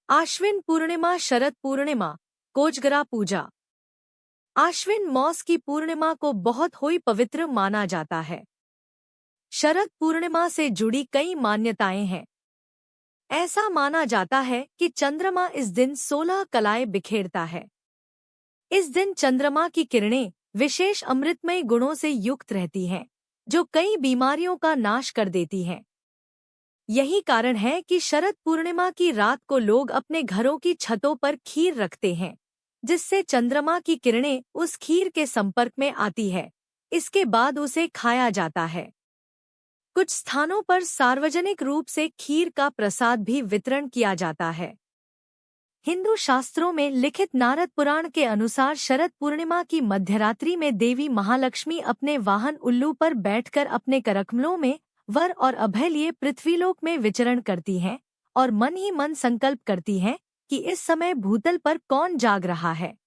आश्विन पूर्णिमा, शरद पूर्णिमा, कोजगरा पूजा। आश्विन मास की पूर्णिमा को बहुत ही पवित्र माना जाता है। शरद पूर्णिमा से जुड़ी कई मान्यताएं हैं। ऐसा माना जाता है कि चंद्रमा इस दिन 16 कलाएं बिखेरता है। इस दिन चंद्रमा की किरणें विशेष अमृतमय गुणों से युक्त रहती हैं, जो कई बीमारियों का नाश कर देती हैं। यही कारण है कि शरद पूर्णिमा की रात को लोग अपने घरों की छतों पर खीर रखते हैं, जिससे चंद्रमा की किरणें उस खीर के संपर्क में आती है। इसके बाद उसे खाया जाता है। कुछ स्थानों पर सार्वजनिक रूप से खीर का प्रसाद भी वितरण किया जाता है। हिंदू शास्त्रों में लिखित नारद पुराण के अनुसार शरद पूर्णिमा की मध्यरात्रि में देवी महालक्ष्मी अपने वाहन उल्लू पर बैठकर अपने करकमलों में वर और अभय लिए पृथ्वीलोक में विचरण करती हैं और मन ही मन संकल्प करती हैं कि इस समय भूतल पर कौन जाग रहा है।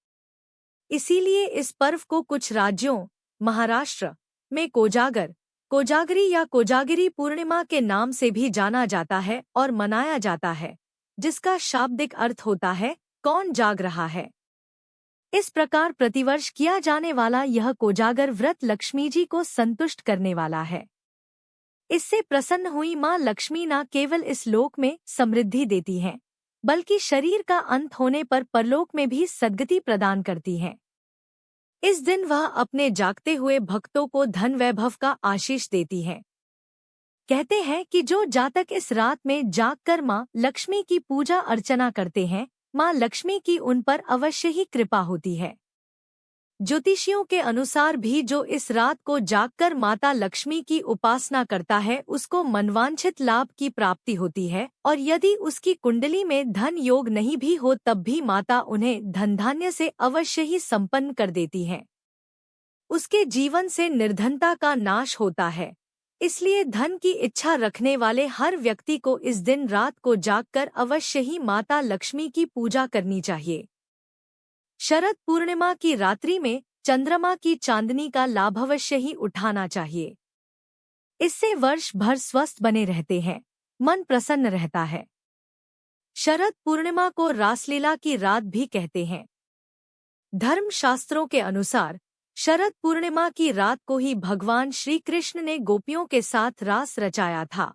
इसीलिए इस पर्व को कुछ राज्यों, महाराष्ट्र में कोजागर, कोजागरी या कोजागिरी पूर्णिमा के नाम से भी जाना जाता है और मनाया जाता है, जिसका शाब्दिक अर्थ होता है कौन जाग रहा है। इस प्रकार प्रतिवर्ष किया जाने वाला यह कोजागर व्रत लक्ष्मी जी को संतुष्ट करने वाला है। इससे प्रसन्न हुई मां लक्ष्मी न केवल इस लोक में समृद्धि देती हैं, बल्कि शरीर का अंत होने पर परलोक में भी सद्गति प्रदान करती हैं। इस दिन वह अपने जागते हुए भक्तों को धन वैभव का आशीष देती हैं। कहते हैं कि जो जातक इस रात में जागकर मां लक्ष्मी की पूजा अर्चना करते हैं, मां लक्ष्मी की उन पर अवश्य ही कृपा होती है। ज्योतिषियों के अनुसार भी जो इस रात को जागकर माता लक्ष्मी की उपासना करता है उसको मनवांछित लाभ की प्राप्ति होती है, और यदि उसकी कुंडली में धन योग नहीं भी हो तब भी माता उन्हें धन धान्य से अवश्य ही संपन्न कर देती है। उसके जीवन से निर्धनता का नाश होता है। इसलिए धन की इच्छा रखने वाले हर व्यक्ति को इस दिन रात को जागकर अवश्य ही माता लक्ष्मी की पूजा करनी चाहिए। शरद पूर्णिमा की रात्रि में चंद्रमा की चांदनी का लाभ अवश्य ही उठाना चाहिए। इससे वर्ष भर स्वस्थ बने रहते हैं, मन प्रसन्न रहता है। शरद पूर्णिमा को रासलीला की रात भी कहते हैं। धर्म शास्त्रों के अनुसार शरद पूर्णिमा की रात को ही भगवान श्री कृष्ण ने गोपियों के साथ रास रचाया था।